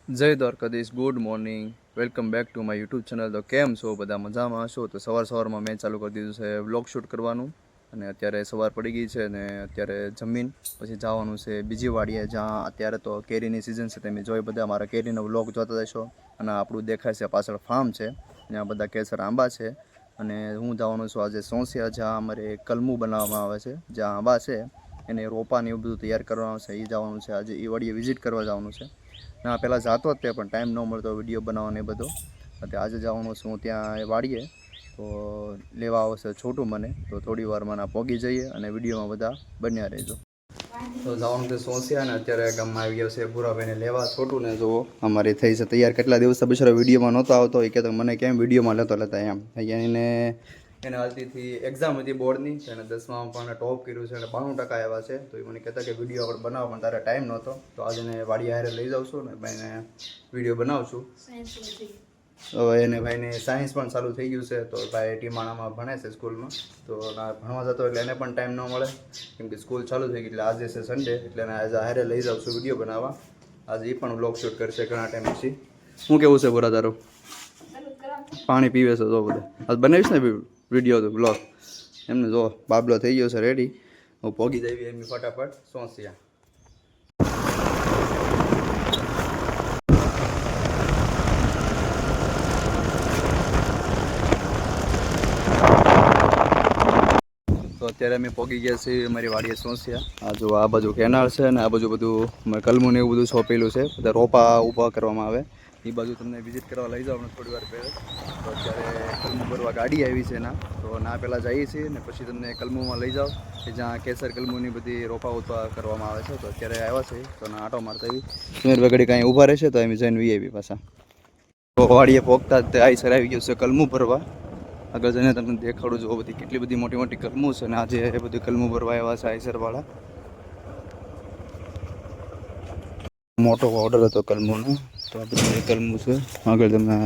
જય Dwarkadhish, good morning, welcome back to my YouTube channel. તો કેમ છો બધા? મજામાં હશો? તો સવારમાં મેં ચાલુ કરી દીધું છે વ્લોગ શૂટ કરવાનું. અને અત્યારે સવાર પડી ગઈ છે ને અત્યારે જમીન પછી જવાનું છે બીજી વાડીએ, જ્યાં અત્યારે તો કેરીની સિઝન છે. તમે જોઈ બધા મારા કેરીનો વ્લોગ જોતા જશો. અને આપણું દેખાય છે પાછળ ફાર્મ છે, જ્યાં બધા કેસર આંબા છે. અને હું જવાનું છું આજે સોંસિયા, જ્યાં અમારે કલમું બનાવવામાં આવે છે, જ્યાં આંબા છે એને રોપાને એવું બધું તૈયાર કરવાનું છે. એ જવાનું છે આજે, એ વાડીએ વિઝિટ કરવા જવાનું છે. ના પહેલાં જતો જ તે પણ ટાઈમ ન મળતો વિડીયો બનાવવાનો એ બધો. એટલે આજે જવાનું છું ત્યાં વાડીએ, તો લેવા આવશે છોટું મને. તો થોડી વાર મને પહોંચી જઈએ અને વિડીયોમાં બધા બન્યા રહેજો. તો જવાનું છે સોંસિયા, અને અત્યારે ગામમાં આવી ગયો છે ભૂરાભાઈને લેવા છોટું ને. જુઓ અમારી થઈ છે તૈયાર. કેટલા દિવસ બિચારો વિડીયોમાં નહોતો આવતો, એ કહેતો મને કેમ વિડીયોમાં લેતા એમ. એને હાલતીથી એક્ઝામ હતી બોર્ડની, અને 10માં પણ ટોપ કર્યું છે અને 92% આવ્યા છે. તો એ મને કહેતા કે વિડીયો આપણે બનાવો, પણ તારે ટાઈમ નહોતો. તો આજે એને વાડી હારે લઈ જાઉં છું ને ભાઈને વિડીયો બનાવું છું. હવે એને ભાઈને સાયન્સ પણ ચાલુ થઈ ગયું છે. તો ભાઈ ટીમાણામાં ભણે છે સ્કૂલમાં. તો ભણવા જતો એટલે એને પણ ટાઈમ ન મળે, કેમ કે સ્કૂલ ચાલુ થઈ ગઈ. એટલે આજે છે સન્ડે, એટલે એને આજે હારે લઈ જાઉં છું વિડીયો બનાવવા. આજે એ પણ વ્લોગ શૂટ કરશે ઘણા ટાઈમ પછી. શું કેવું છે બોરા તારું? પાણી પીવે છે જો બધા. આજ બનાવીશ ને વિડીયો તો બ્લોગ એમને. જો બાબલો થઈ ગયો છે રેડી. હું પોગી જઈએ એમની ફટાફટ સોંસિયા. તો અત્યારે અમે પહોંચી ગયા છીએ અમારી વાડીએ સોંસિયા. આ જો આ બાજુ કેનાલ છે અને આ બાજુ બધું કલમું ને એવું બધું સોંપેલું છે. બધા રોપા ઊભા કરવામાં આવે. એ બાજુ તમને વિઝિટ કરવા લઈ જાઉં થોડી વાર પહેલાં. તો અત્યારે કલમું ભરવા ગાડી આવી છે ના, તો ના પહેલાં જઈએ છીએ ને પછી તમને કલમુમાં લઈ જાઓ, કે જ્યાં કેસર કલમુની બધી રોપા ઊભા કરવામાં આવે છે. તો અત્યારે આવ્યા છે તો ના આટો મારતા આવી સુમેર વગડી કાંઈ ઊભા રહેશે તો એમ જઈને વીઆઈપી પાછા. તો વાડીએ પહોંચતા જ આઈ સર આવી ગયું છે કલમું ભરવા. આગળ જઈને તમને દેખાડું જો બધી કેટલી બધી મોટી મોટી કલમું છે. અને આજે એ બધું કલમું ભરવા આવ્યા છે આઈસરવાળા. મોટો ઓર્ડર હતો કલમુનો, તો આ બધું કલમું છે. આગળ તમને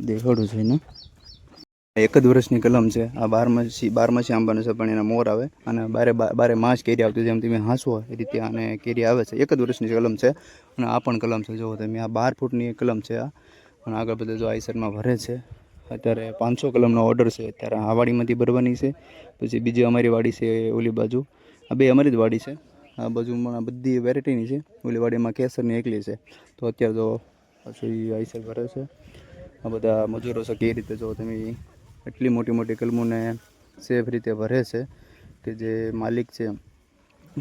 દેખાડું છે એને. એક જ વર્ષની કલમ છે આ. બારમાસી આંબાનું છે, પણ એના મોર આવે અને બારે માસ કેરી આવતી. જેમ તમે હાંસવો એ રીતે આને કેરી આવે છે. એક જ વર્ષની કલમ છે. અને આ પણ કલમ છે જુઓ તમે, આ 12 ફૂટની કલમ છે આ. અને આગળ બધે જો આઈસરમાં ભરે છે. અત્યારે 500 કલમનો ઓર્ડર છે. અત્યારે આ વાડીમાંથી ભરવાની છે. પછી બીજી અમારી વાડી છે ઓલી બાજુ. આ બે અમારી જ વાડી છે. આ બાજુમાં બધી વેરાયટીની છે. ઓલી વાડીમાં કેસરની એકલી છે. તો અત્યારે જો પછી આઈસર ભરે છે. આ બધા મજૂરો છે. કઈ રીતે જો તમે એટલી મોટી મોટી કલમોને સેફ રીતે ભરે છે કે જે માલિક છે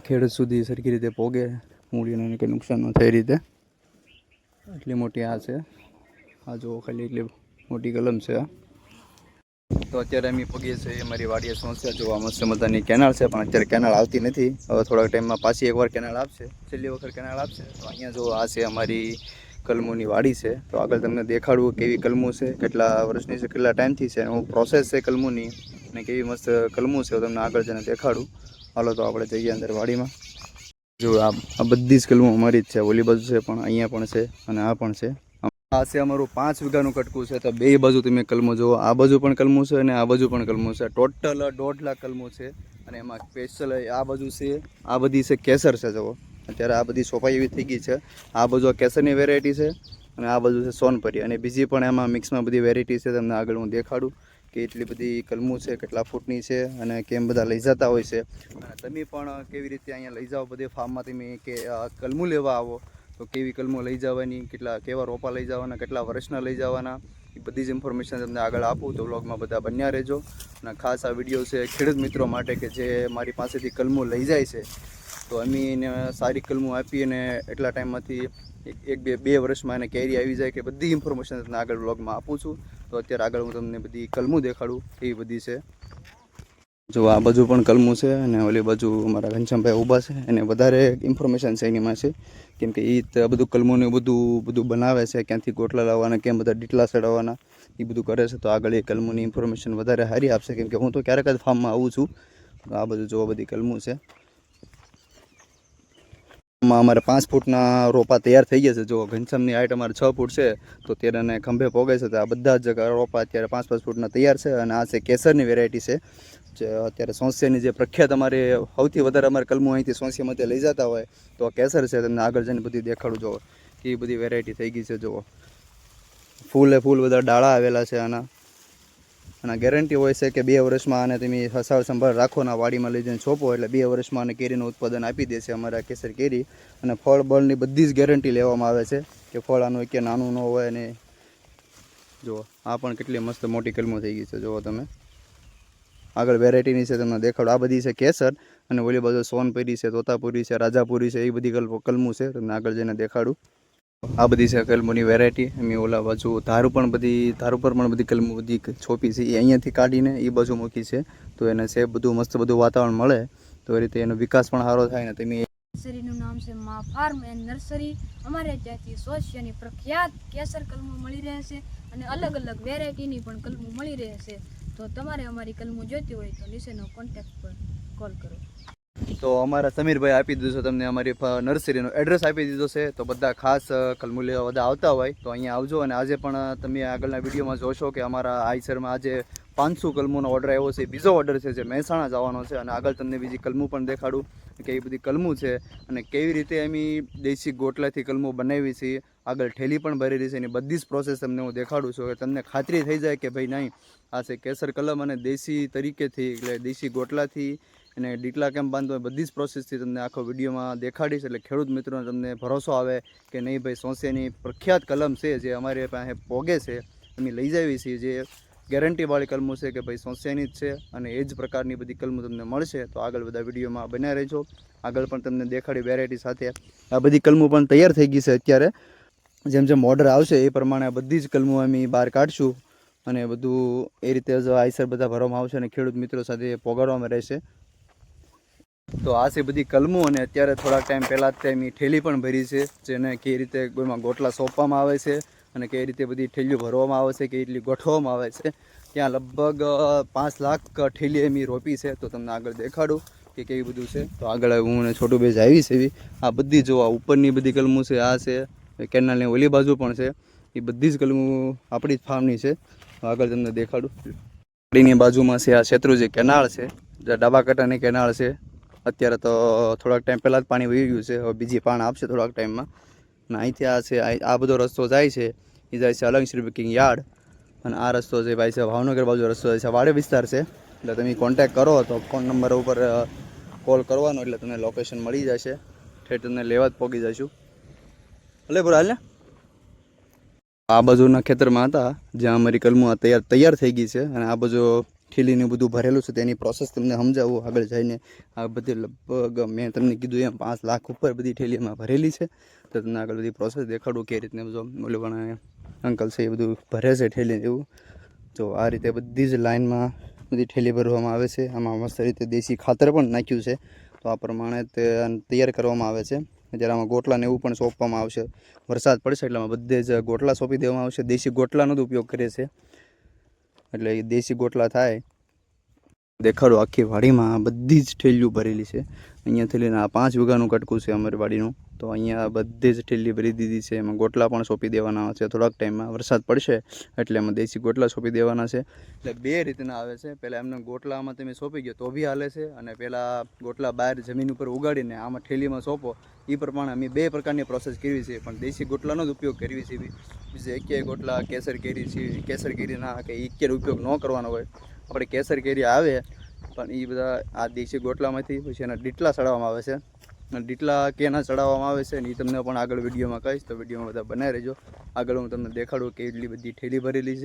ખેડૂત સુધી સરખી રીતે પોગે, મૂડીને કંઈ નુકસાન ન થાય રીતે. એટલી મોટી આ છે. આ જો ખાલી એટલી મોટી કલમ છે આ. તો અત્યારે અમે પગીએ છીએ અમારી વાડીએ સોંસિયા. જોવા મસ્ત મજાની કેનાલ છે, પણ અત્યારે કેનાલ આવતી નથી. હવે થોડાક ટાઈમમાં પાછી એકવાર કેનાલ આપશે, છેલ્લી વખત કેનાલ આપશે. તો અહીંયા જો આ છે અમારી કલમોની વાડી છે. તો આગળ તમને દેખાડવું કેવી કલમો છે, કેટલા વર્ષની છે, કેટલા ટાઈમથી છે, હું પ્રોસેસ છે કલમોની, અને કેવી મસ્ત કલમો છે તમને આગળ જઈને દેખાડું. હાલો તો આપણે જઈએ અંદર વાડીમાં. જો આ બધી જ કલમો અમારી જ છે. ઓલી બાજુ છે પણ અહીંયા પણ છે અને આ પણ છે. આ છે અમારું 5 વીઘાનું કટકું છે. તો બે બાજુ તમે કલમો જુઓ, આ બાજુ પણ કલમો છે અને આ બાજુ પણ કલમો છે. ટોટલ 1.5 લાખ કલમો છે. અને એમાં સ્પેશિયલ આ બાજુ છે, આ બધી છે કેસર છે જુઓ. અત્યારે આ બધી સોપાઈ એવી થઈ ગઈ છે. આ બાજુ કેસરની વેરાયટી છે અને આ બાજુ છે સોનપરી. અને બીજી પણ એમાં મિક્સમાં બધી વેરાયટી છે. તમને આગળ હું દેખાડું કે એટલી બધી કલમો છે, કેટલા ફૂટની છે અને કેમ બધા લઈ જતા હોય છે. અને તમે પણ કેવી રીતે અહીંયા લઈ જાઓ બધે ફાર્મમાં, તમે કે કલમો લેવા આવો તો કેવી કલમો લઈ જવાની, કેવા રોપા લઈ જવાના, કેટલા વર્ષના લઈ જવાના, એ બધી જ ઇન્ફોર્મેશન તમને આગળ આપું. તો વ્લોગમાં બધા બન્યા રહેજો. અને ખાસ આ વિડીયો છે ખેડૂત મિત્રો માટે, કે જે મારી પાસેથી કલમો લઈ જાય છે. તો અમે એને સારી કલમો આપી અને એટલા ટાઈમમાંથી બે વર્ષમાં એને કેરી આવી જાય, કે બધી ઇન્ફોર્મેશન તમને આગળ વ્લોગમાં આપું છું. તો અત્યારે આગળ હું તમને બધી કલમો દેખાડું એવી બધી છે. જો આ બાજુ પણ કલમું છે અને ઓલી બાજુ અમારા ઘનશ્યામભાઈ ઊભા છે. એને વધારે ઇન્ફોર્મેશન છે એનીમાં છે, કેમ કે એ બધું કલમોને બધું બનાવે છે. ક્યાંથી ગોટલા લાવવાના, કેમ બધા ડીટલા ચડાવવાના, એ બધું કરે છે. તો આગળ એ કલમોની ઇન્ફોર્મેશન વધારે સારી આપશે, કેમ કે હું તો ક્યારેક જ ફાર્મમાં આવું છું. તો આ બધું જોવા બધી કલમું છે. અમારે 5 ફૂટના રોપા તૈયાર થઈ ગયા છે. જો ઘનશ્યામની હાઈટ અમારે 6 ફૂટ છે, તો તેને ખંભે પોગે છે. તો આ બધા જ રોપા અત્યારે 5-5 ફૂટના તૈયાર છે. અને આ છે કેસરની વેરાયટી છે, જે અત્યારે સોંસિયાની જે પ્રખ્યાત અમારે સૌથી વધારે અમારે કલમો અહીંથી સોંસિયામાંથી લઈ જતા હોય તો કેસર છે. તમને આગળ જઈને બધી દેખાડું. જો કે એ બધી વેરાયટી થઈ ગઈ છે. જુઓ ફૂલે ફૂલ બધા ડાળા આવેલા છે આના. અને ગેરંટી હોય છે કે 2 વર્ષમાં આને તમે હસાવ સંભાળ રાખો ને વાડીમાં લઈ જઈને છોપો એટલે 2 વર્ષમાં આને કેરીનું ઉત્પાદન આપી દેશે અમારા કેસર કેરી. અને ફળ બળની બધી જ ગેરંટી લેવામાં આવે છે કે ફળ આનું કે નાનું ન હોય. અને જુઓ આ પણ કેટલી મસ્ત મોટી કલમો થઈ ગઈ છે. જુઓ તમે આગળ વેરાયટીની છે તમને દેખાડો. આ બધી છે કેસર અને ઓલી બાજુ સોનપુરી છે, તોતાપુરી છે, રાજાપુરી છે, એ બધી કલમું છે. તમને આગળ જઈને દેખાડું. આ બધી છે કલમોની વેરાયટી. એમ ઓલા બાજુ ધાર પર પણ બધી કલમો બધી છોપી છે એ અહીંયાથી કાઢીને એ બાજુ મૂકી છે. તો એને છે બધું મસ્ત બધું વાતાવરણ મળે તો એ રીતે એનો વિકાસ પણ સારો થાય ને. તમે નર્સરીનું નામ છે મા ફાર્મ એન્ડ નર્સરી. અમારે ત્યાંથી સોશિયાની પ્રખ્યાત કેસર કલમો મળી રહે છે અને અલગ અલગ વેરાયટીની પણ કલમો મળી રહે છે. તો તમારે અમારી કલમો જોઈતી હોય તો નીચેનો કોન્ટેક્ટ પર કોલ કરો. તો અમારા સમીરભાઈ આપી દીધું છે તમને અમારી નર્સરીનો એડ્રેસ આપી દીધો છે. તો બધા ખાસ કલમો લેવા બધા આવતા હોય તો અહીંયા આવજો. અને આજે પણ તમે આગળના વિડીયોમાં જોશો કે અમારા આઈસરમાં આજે 500 કલમોનો ઓર્ડર આવ્યો છે. બીજો ઓર્ડર છે જે મહેસાણા જવાનો છે. અને આગળ તમને બીજી કલમો પણ દેખાડું કે એ બધી કલમો છે અને કેવી રીતે અમે દેશી ગોટલાથી કલમો બનાવી છે. આગળ ઠેલી પણ ભરેલી છે એની બધી જ પ્રોસેસ તમને હું દેખાડું છું કે તમને ખાતરી થઈ જાય કે ભાઈ નહીં આ છે કેસર કલમ અને દેશી તરીકેથી એટલે દેશી ગોટલાથી અને ડીટલા કેમ બાંધવા બધી જ પ્રોસેસથી તમને આખો વિડીયોમાં દેખાડીશ. એટલે ખેડૂત મિત્રોને તમને ભરોસો આવે કે નહીં ભાઈ સોંસેની પ્રખ્યાત કલમ છે જે અમારી પાસે પોગે છે અમે લઈ જાવી છીએ. જે ગેરંટીવાળી કલમો છે કે ભાઈ સોંસેની જ છે અને એ જ પ્રકારની બધી કલમો તમને મળશે. તો આગળ બધા વિડીયોમાં બન્યા રહેજો. આગળ પણ તમને દેખાડી વેરાયટી સાથે. આ બધી કલમો પણ તૈયાર થઈ ગઈ છે અત્યારે. જેમ જેમ ઓર્ડર આવશે એ પ્રમાણે બધી જ કલમો અમે બહાર કાઢશું અને બધું એ રીતે જ આઈસર બધા ભરવામાં આવશે અને ખેડૂત મિત્રો સાથે પોગાડવામાં રહેશે. તો આ છે બધી કલમો. અને અત્યારે થોડાક ટાઈમ પહેલાં જ તેની ઠેલી પણ ભરી છે જેને કઈ રીતે કોઈમાં ગોટલા સોંપવામાં આવે છે અને કઈ રીતે બધી ઠેલીઓ ભરવામાં આવે છે, કઈ રીતે ગોઠવવામાં આવે છે. ત્યાં લગભગ 5 લાખ ઠેલી એમ રોપી છે. તો તમને આગળ દેખાડું કે કેવી બધું છે. તો આગળ હું અને છોટું બેજ આવી છે એવી આ બધી જોવા ઉપરની બધી કલમો છે. આ છે કેનાલની ઓલી બાજુ પણ છે. એ બધી જ કલમો આપણી જ ફાર્મની છે. આગળ તમને દેખાડું. પાણીની બાજુમાં છે આ શેત્રુંજી કેનાળ છે. ડાબા કાંઠાની કેનાળ છે. અત્યારે તો થોડાક ટાઈમ પહેલાં જ પાણી વહી ગયું છે. હવે બીજી પાણ આપશે થોડાક ટાઈમમાં. અને અહીંથી આ છે આ બધો રસ્તો જાય છે એ જાય છે અલંગ શ્રી બુકિંગ યાર્ડ. અને આ રસ્તો છે ભાઈ છે ભાવનગર બાજુ રસ્તો જાય છે. વાડે વિસ્તાર છે. એટલે તમે કોન્ટેક કરો તો ફોન નંબર ઉપર કોલ કરવાનો એટલે તમને લોકેશન મળી જશે. ઠેઠ તમને લેવા જ પહોંચી જઈશું. ભલે બરાબર હાલ ને. આ બાજુના ખેતરમાં હતા જ્યાં અમારી કલમો તૈયાર થઈ ગઈ છે. અને આ બાજુ ઠેલીને બધું ભરેલું છે તેની પ્રોસેસ તમને સમજાવું આગળ જઈને. આ બધી લગભગ મેં તમને કીધું એમ 5 લાખ ઉપર બધી ઠેલીમાં ભરેલી છે. તો તમને આગળ બધી પ્રોસેસ દેખાડું કે રીતને બધું ઓલું પણ અંકલ છે એ બધું ભરે છે ઠેલી એવું. જો આ રીતે બધી જ લાઇનમાં બધી ઠેલી ભરવામાં આવે છે. આમાં મસ્ત રીતે દેશી ખાતર પણ નાખ્યું છે. તો આ પ્રમાણે તે તૈયાર કરવામાં આવે છે. જ્યારે આમાં ગોટલાને એવું પણ સોંપવામાં આવશે. વરસાદ પડશે એટલે આમાં બધે જ ગોટલા સોંપી દેવામાં આવશે. દેશી ગોટલાનો જ ઉપયોગ કરે છે એટલે એ દેશી ગોટલા થાય. દેખાડો આખી વાડીમાં બધી જ ઠેલીઓ ભરેલી છે. અહીંયાથી લઈને આ 5 વીઘાનું કટકું છે અમારી વાડીનું. તો અહીંયા બધી જ ઠેલી ભરી દીધી છે. એમાં ગોટલા પણ સોંપી દેવાના છે. થોડાક ટાઈમમાં વરસાદ પડશે એટલે એમાં દેશી ગોટલા સોંપી દેવાના છે. એટલે 2 રીતના આવે છે. પહેલાં એમને ગોટલામાં તમે સોંપી ગયો તો બી હાલે છે. અને પહેલાં ગોટલા બહાર જમીન ઉપર ઉગાડીને આમાં ઠેલીમાં સોંપો એ પ્રમાણે અમે 2 પ્રકારની પ્રોસેસ કરવી છે. પણ દેશી ગોટલાનો જ ઉપયોગ કરવી છે. બીજે એકેય ગોટલા કેસર કેરી છે કેસર કેરીના કે એકેય ઉપયોગ ન કરવાનો હોય. આપણે કેસર કેરી આવે પણ એ બધા આ દેશી ગોટલામાંથી પછી એના ડીટલા ચડાવવામાં આવે છે. અને ડીટલા કેના ચડાવવામાં આવે છે ને એ તમને પણ આગળ વિડીયોમાં કહીશ. તો વિડીયોમાં બધા બનાવી રહેજો. આગળ હું તમને દેખાડું કે એટલી બધી ઠેલી ભરેલી છે.